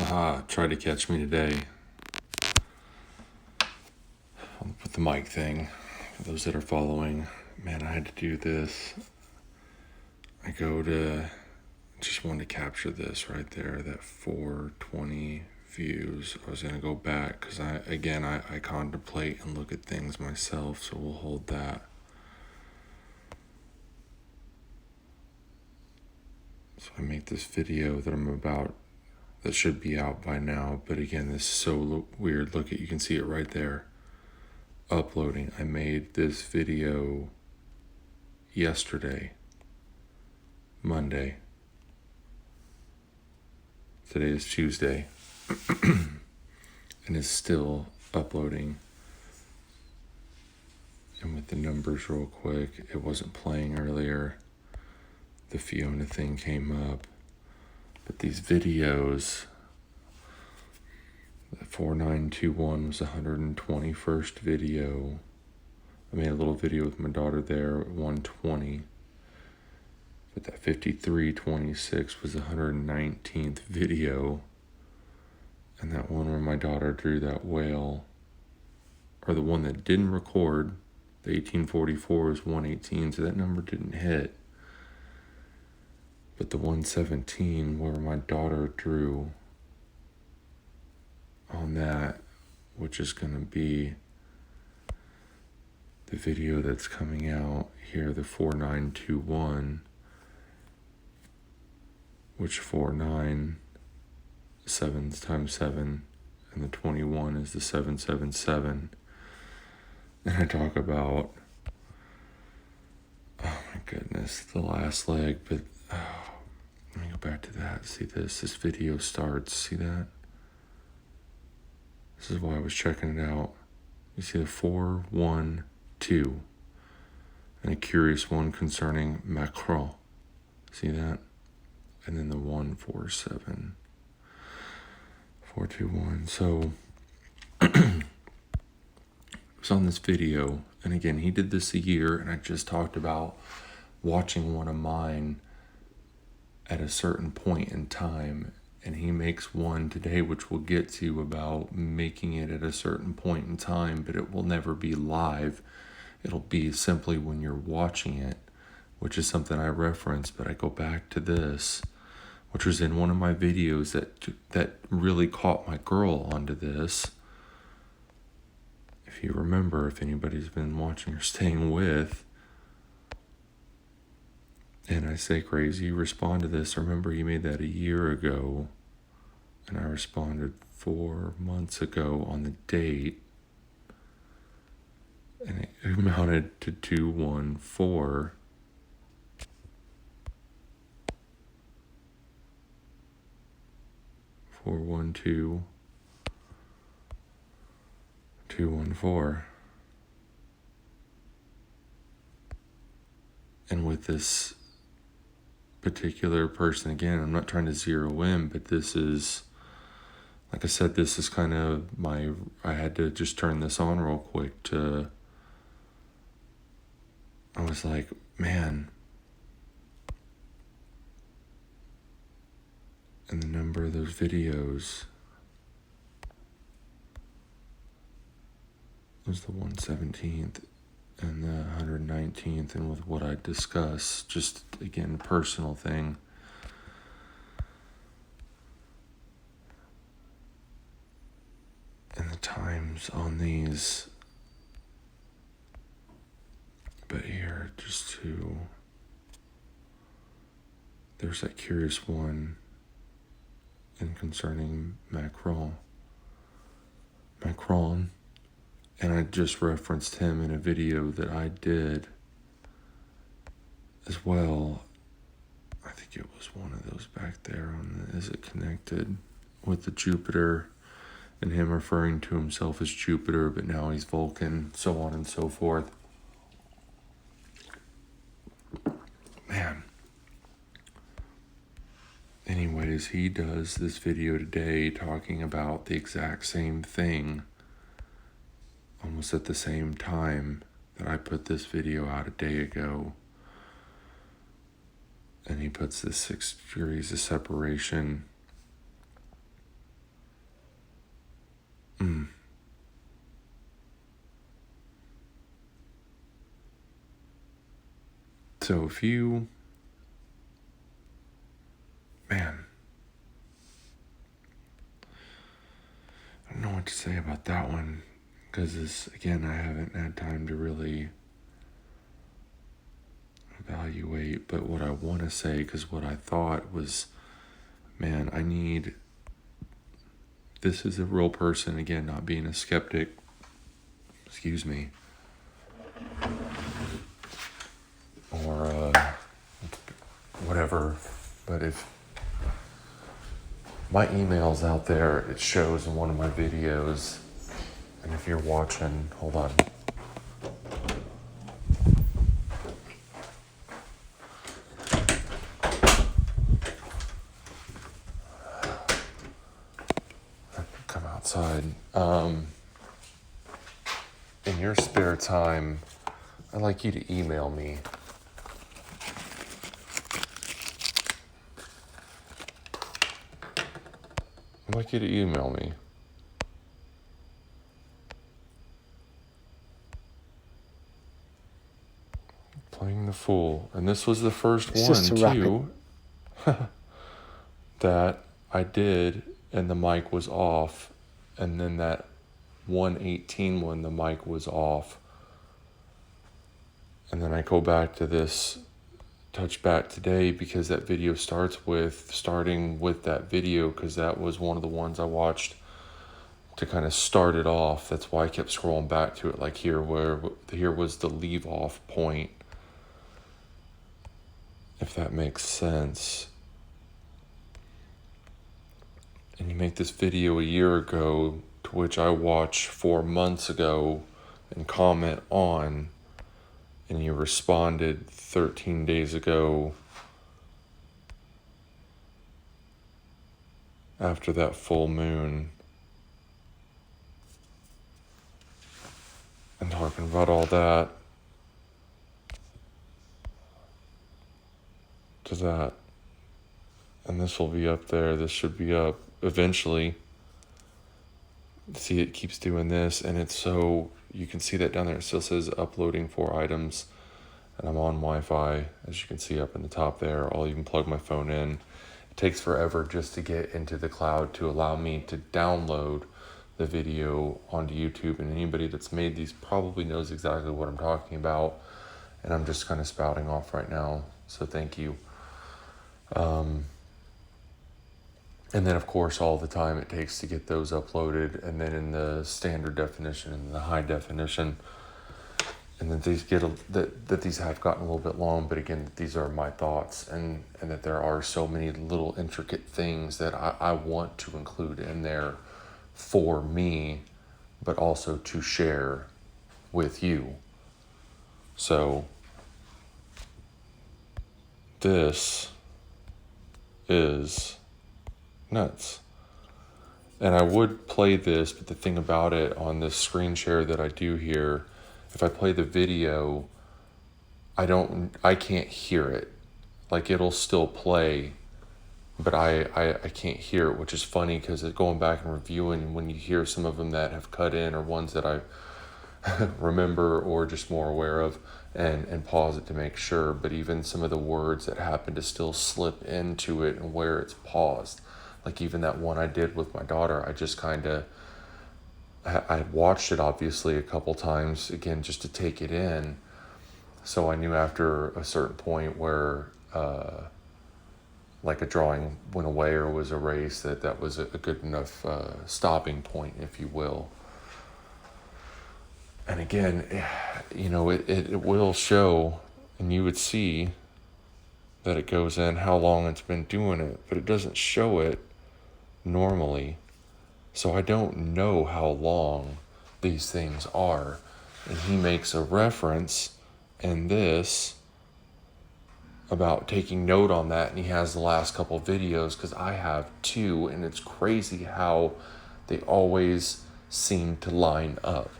Haha, tried to catch me today. With the mic thing. For those that are following, man, I had to do this. Just wanted to capture this right there, that 420 views. I was going to go back because I contemplate and look at things myself, so we'll hold that. So I make this video that should be out by now, but again, this is so weird. Look at, you can see it right there. Uploading. I made this video yesterday, Monday. Today is Tuesday. And it's still uploading. And with the numbers real quick, it wasn't playing earlier. The Fiona thing came up. But these videos, the 4921 was the 121st video. I made a little video with my daughter there at 120. But that 5326 was the 119th video. And that one where my daughter drew that whale, or the one that didn't record, the 1844 was 118, so that number didn't hit. But the 117 where my daughter drew on that, which is going to be the video that's coming out here, the 4921, which 49 7 times 7, and the 21 is the 777. And I talk about, oh my goodness, the last leg, but let me go back to that. See this video starts, see that? This is why I was checking it out. You see the 412, and a curious one concerning Macron. See that? And then the 147. 421. So it was on this video, and again, he did this a year, and I just talked about watching one of mine at a certain point in time, and he makes one today, which we'll get to, about making it at a certain point in time, but it will never be live. It'll be simply when you're watching it, which is something I reference, but I go back to this, which was in one of my videos that really caught my girl onto this. If you remember, if anybody's been watching or staying with, and I say, Crazy, respond to this. Remember, you made that a year ago, and I responded 4 months ago on the date, and it amounted to 214. 412 214. And with this particular person, again, I'm not trying to zero in, but this is, like I said, this is kind of I had to just turn this on real quick I was like, man. And the number of those videos was the 117th and the 119th, and with what I discuss, just again, personal thing. And the times on these, but here, there's that curious one. And concerning Macron, and I just referenced him in a video that I did as well. I think it was one of those back there is it connected with the Jupiter, and him referring to himself as Jupiter, but now he's Vulcan, so on and so forth. Man. Anyways, he does this video today talking about the exact same thing, almost at the same time that I put this video out a day ago. And he puts this 6 degrees of separation So if you, man, I don't know what to say about that one, because again, I haven't had time to really evaluate, but what I want to say, because what I thought was, man, this is a real person, again, not being a skeptic, excuse me, or whatever, but if my email's out there, it shows in one of my videos, and if you're watching, hold on. Come outside. In your spare time, I'd like you to email me. I'd like you to email me. Playing the fool. And this was the first one, too, that I did, and the mic was off. And then that 118 one, the mic was off. And then I go back to this touch back today because that video starting with that video, because that was one of the ones I watched to kind of start it off. That's why I kept scrolling back to it, like here was the leave off point, if that makes sense. And you make this video a year ago, to which I watched 4 months ago and comment on, and you responded 13 days ago after that full moon, and talking about all that to that. And this will be up there. This should be up eventually. See, it keeps doing this, and it's so, you can see that down there. It still says uploading 4 items, and I'm on Wi-Fi, as you can see up in the top there. I'll even plug my phone in. It takes forever just to get into the cloud to allow me to download the video onto YouTube, and anybody that's made these probably knows exactly what I'm talking about, and I'm just kind of spouting off right now, so thank you. And then, of course, all the time it takes to get those uploaded, and then in the standard definition and the high definition. And then these that these have gotten a little bit long, but again, these are my thoughts, and that there are so many little intricate things that I want to include in there for me, but also to share with you. So this is nuts. And I would play this, but the thing about it, on this screen share that I do here, if I play the video, I can't hear it. Like, it'll still play, but I can't hear it, which is funny, because going back and reviewing, when you hear some of them that have cut in, or ones that I remember or just more aware of, and pause it to make sure, but even some of the words that happen to still slip into it and where it's paused. Like even that one I did with my daughter, I just I watched it obviously a couple times, again, just to take it in. So I knew after a certain point where like a drawing went away or was erased, that was a good enough stopping point, if you will. And again, it will show, and you would see that it goes in how long it's been doing it, but it doesn't show it normally. So I don't know how long these things are. And he makes a reference in this about taking note on that, and he has the last couple videos, because I have too, and it's crazy how they always seem to line up.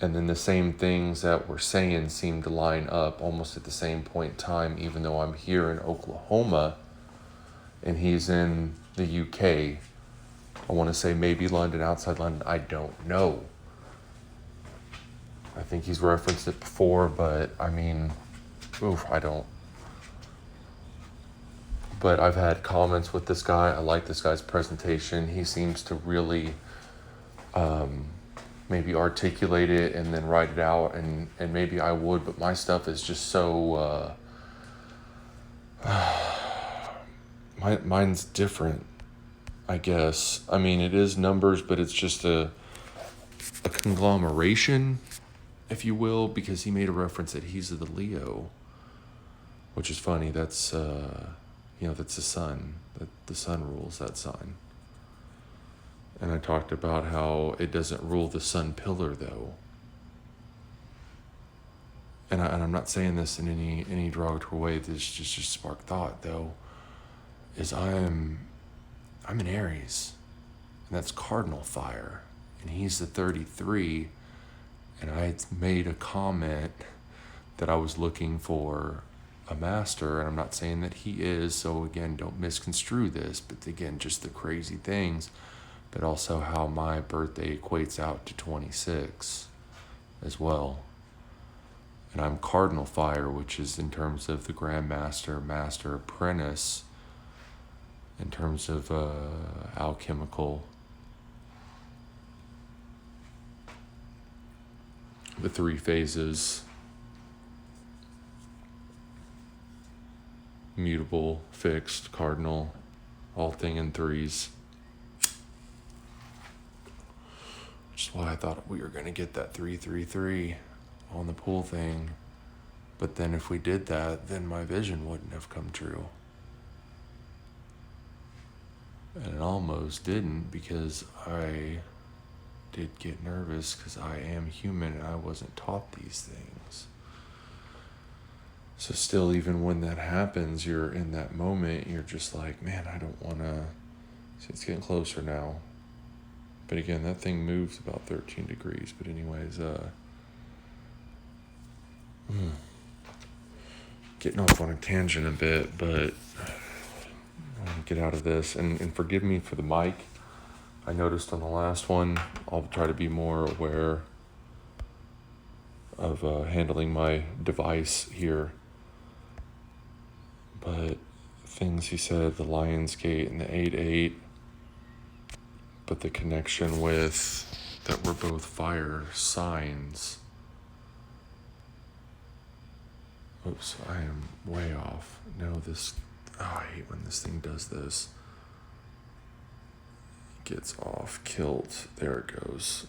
And then the same things that we're saying seem to line up almost at the same point in time, even though I'm here in Oklahoma and he's in the UK I want to say maybe London, outside London. I don't know. I think he's referenced it before, but I mean, I don't. But I've had comments with this guy. I like this guy's presentation. He seems to really maybe articulate it and then write it out, and maybe I would, but my stuff is just so mine's different, I guess. I mean, it is numbers, but it's just a conglomeration, if you will, because he made a reference that he's the Leo, which is funny. That's that's the sun. That the sun rules that sign. And I talked about how it doesn't rule the sun pillar, though. And I'm not saying this in any derogatory way. This just spark thought, though. Is I'm an Aries, and that's cardinal fire, and he's the 33. And I made a comment that I was looking for a master, and I'm not saying that he is. So again, don't misconstrue this. But again, just the crazy things. But also how my birthday equates out to 26 as well. And I'm cardinal fire, which is in terms of the grandmaster, master, apprentice, in terms of alchemical. The 3 phases: mutable, fixed, cardinal, all thing in 3s. Which is why I thought we were going to get that 333 on the pool thing. But then if we did that, then my vision wouldn't have come true. And it almost didn't, because I did get nervous, because I am human and I wasn't taught these things. So still, even when that happens, you're in that moment, you're just like, man, I don't want to. See, it's getting closer now. But again, that thing moves about 13 degrees. But anyways, getting off on a tangent a bit, but I want to get out of this. And forgive me for the mic. I noticed on the last one, I'll try to be more aware of handling my device here. But things he said, the Lion's Gate and the 8-8, but the connection with that we're both fire signs. Oops, I am way off. No, I hate when this thing does this. It gets off kilt. There it goes.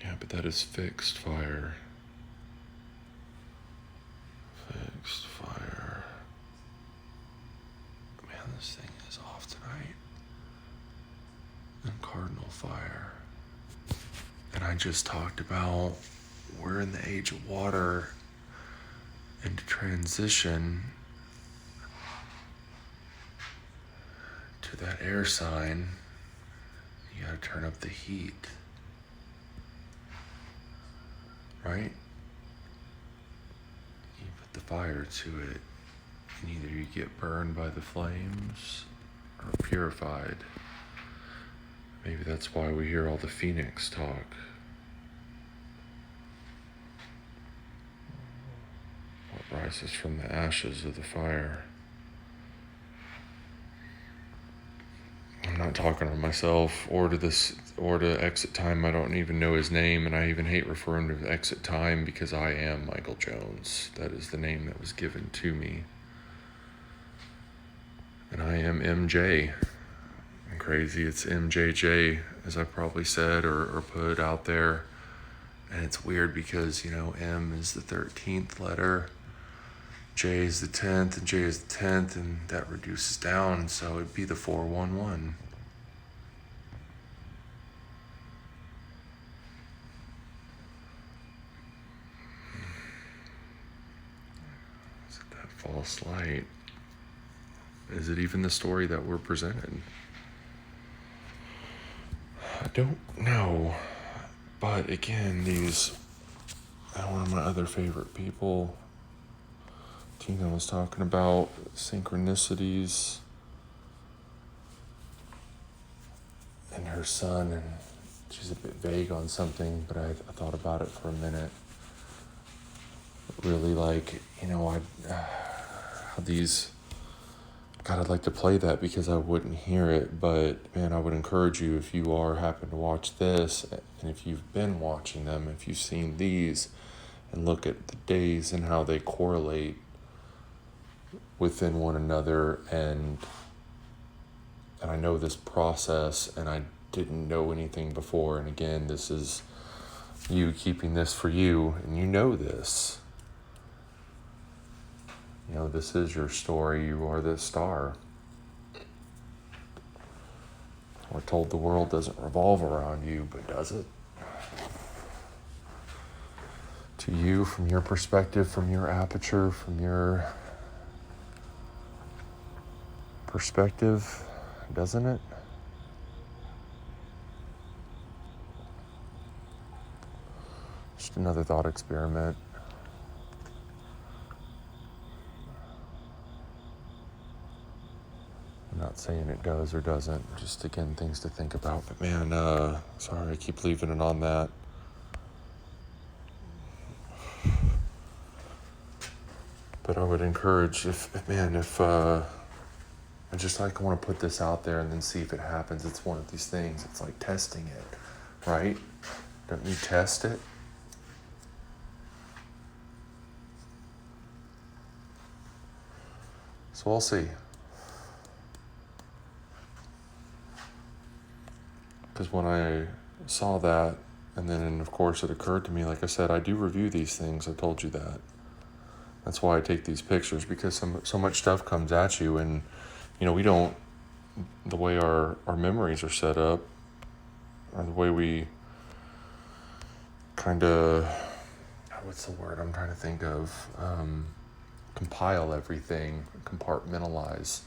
Yeah, but that is fixed fire. Fixed fire. Man, this thing is off tonight. And cardinal fire. And I just talked about we're in the age of water, and to transition to that air sign, you gotta turn up the heat. Right? You put the fire to it, and either you get burned by the flames or purified. Maybe that's why we hear all the phoenix talk. What rises from the ashes of the fire. I'm not talking to myself or to Exit Time. I don't even know his name, and I even hate referring to Exit Time because I am Michael Jones. That is the name that was given to me. And I am MJ. And crazy, it's MJJ, as I probably said or put out there. And it's weird because, M is the 13th letter, J is the 10th, and J is the 10th, and that reduces down, so it'd be the 411. Is it that false light? Is it even the story that we're presented? I don't know. But again, one of my other favorite people, Tina was talking about synchronicities and her son, and she's a bit vague on something, but I thought about it for a minute. Really, like, how these, God, I'd like to play that because I wouldn't hear it, but man, I would encourage you, if you happen to watch this, and if you've been watching them, if you've seen these, and look at the days and how they correlate within one another, and I know this process, and I didn't know anything before, and again, this is you keeping this for you, and you know this. This is your story. You are the star. We're told the world doesn't revolve around you, but does it? To you, from your perspective, from your aperture, from your perspective, doesn't it? Just another thought experiment. I'm not saying it does or doesn't, just again, things to think about. But man, sorry, I keep leaving it on that. But I would encourage, if I just want to put this out there and then see if it happens. It's one of these things. It's like testing it, right? Don't you test it? So we'll see. Because when I saw that, and then of course it occurred to me, like I said, I do review these things. I told you that. That's why I take these pictures, because so much stuff comes at you, and we don't, the way our memories are set up, or the way we kind of, what's the word I'm trying to think of, compile everything, compartmentalize.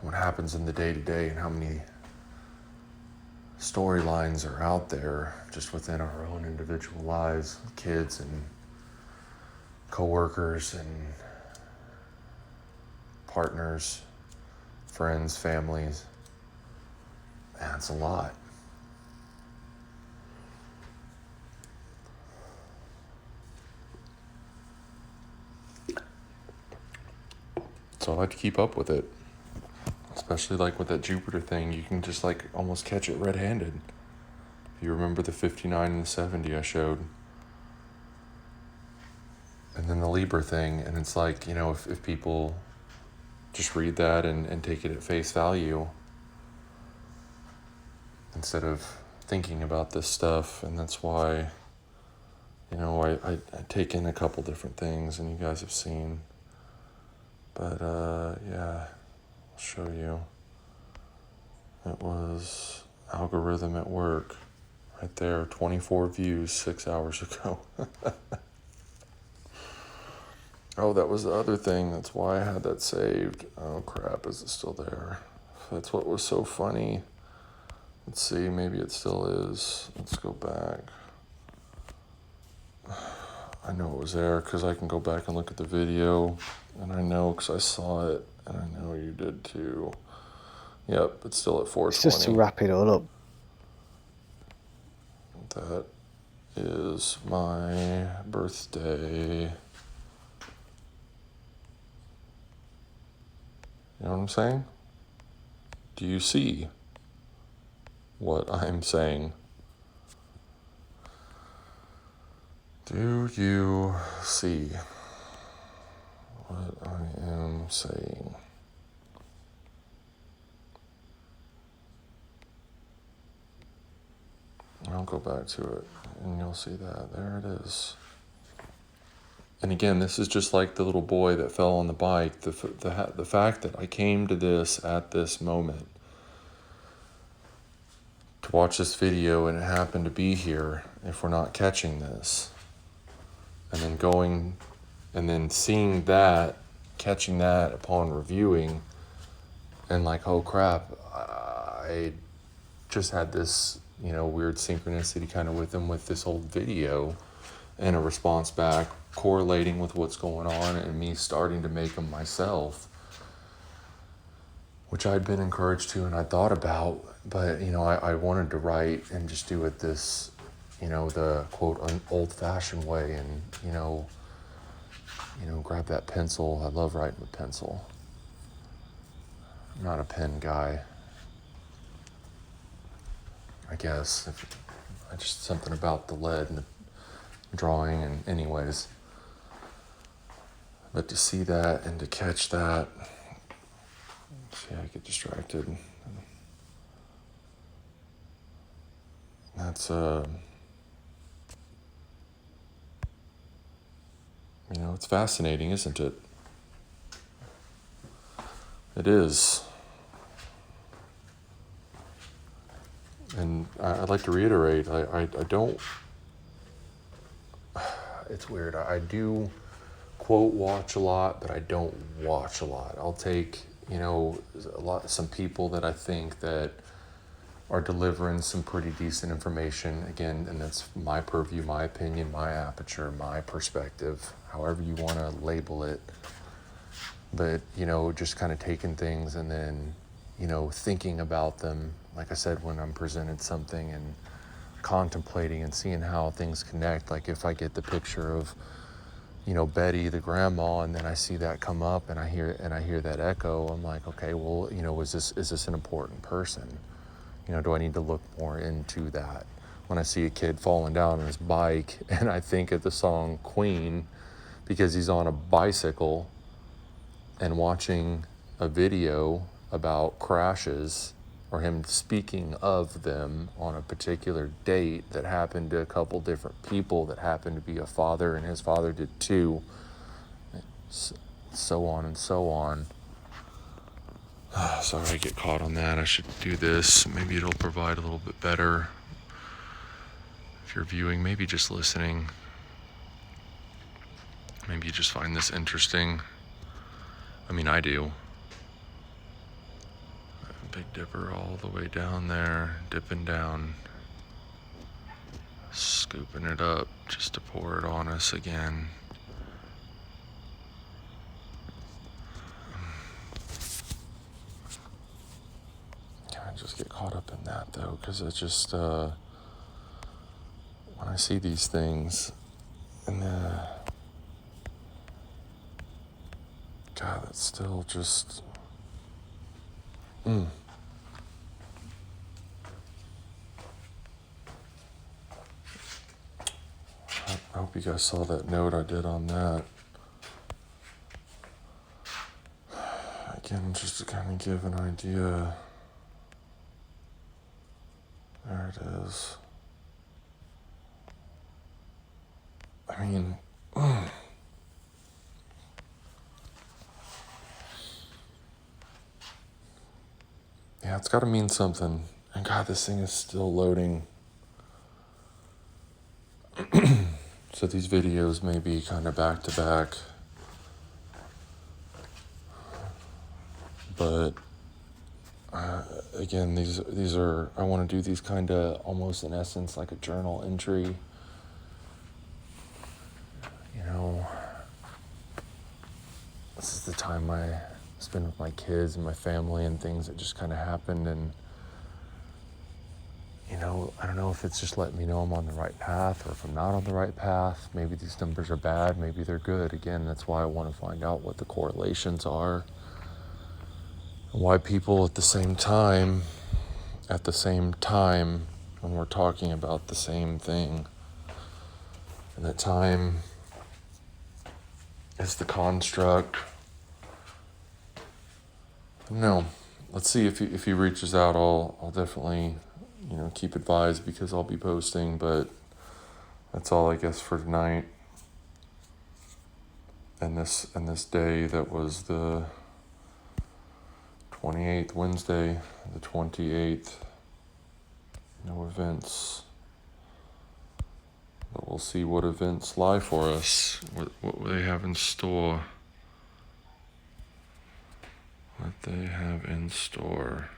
What happens in the day-to-day, and how many storylines are out there just within our own individual lives, kids and coworkers and partners, friends, families. Man, it's a lot. So I like to keep up with it. Especially like with that Jupiter thing, you can just like almost catch it red-handed. If you remember the 59 and the 70 I showed. And then the Libra thing, and it's like, if people just read that and take it at face value, instead of thinking about this stuff, and that's why, I take in a couple different things, and you guys have seen. But, yeah, I'll show you. It was algorithm at work, right there, 24 views 6 hours ago. Oh, that was the other thing. That's why I had that saved. Oh, crap. Is it still there? That's what was so funny. Let's see. Maybe it still is. Let's go back. I know it was there because I can go back and look at the video. And I know because I saw it. And I know you did too. Yep, it's still at 4:20. It's just to wrap it all up. That is my birthday. You know what I'm saying? Do you see what I'm saying? Do you see what I am saying? I'll go back to it and you'll see that. There it is. And again, this is just like the little boy that fell on the bike. The fact that I came to this at this moment to watch this video, and it happened to be here, if we're not catching this, and then going and then seeing that, catching that upon reviewing, and like, oh crap, I just had this, weird synchronicity kind of with him with this old video. and a response back correlating with what's going on, and me starting to make them myself, which I'd been encouraged to and I thought about, but I wanted to write and just do it this, the quote old-fashioned way, and grab that pencil. I love writing with pencil. I'm not a pen guy, I guess. Just something about the lead and the drawing, and anyways. But to see that and to catch that, see, I get distracted. That's it's fascinating, isn't it? It is. And I'd like to reiterate, I don't, it's weird. I do quote watch a lot, but I don't watch a lot. I'll take, some people that I think that are delivering some pretty decent information, again, and that's my purview, my opinion, my aperture, my perspective, however you want to label it. But, just kind of taking things and then, thinking about them, like I said, when I'm presented something, and contemplating and seeing how things connect. Like if I get the picture of, Betty, the grandma, and then I see that come up and I hear that echo, I'm like, okay, well, is this an important person? Do I need to look more into that? When I see a kid falling down on his bike and I think of the song Queen because he's on a bicycle, and watching a video about crashes or him speaking of them on a particular date that happened to a couple different people that happened to be a father and his father did too, so on and so on. Sorry I get caught on that. I should do this. Maybe it'll provide a little bit better if you're viewing, maybe just listening. Maybe you just find this interesting. I mean, I do. Big Dipper all the way down there, dipping down, scooping it up just to pour it on us again. I just get caught up in that though, because it's just, when I see these things, and God, that's still just, I hope you guys saw that note I did on that. Again, just to kind of give an idea. There it is. I mean, yeah, it's got to mean something. And God, this thing is still loading. So these videos may be kind of back to back. But again, these are, I want to do these kind of almost in essence like a journal entry. This is the time I spend with my kids and my family and things that just kind of happened. And, I don't know if it's just letting me know I'm on the right path or if I'm not on the right path. Maybe these numbers are bad, maybe they're good. Again, that's why I want to find out what the correlations are. And why people at the same time, when we're talking about the same thing, and that time is the construct. No, let's see if he reaches out. I'll definitely, keep advised because I'll be posting. But that's all I guess for tonight. And this day that was the 28th, Wednesday, the 28th. No events. But we'll see what events lie for us, what they have in store. What they have in store.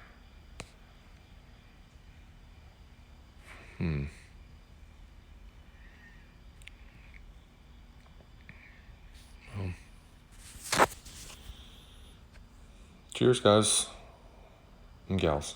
Cheers, guys and gals.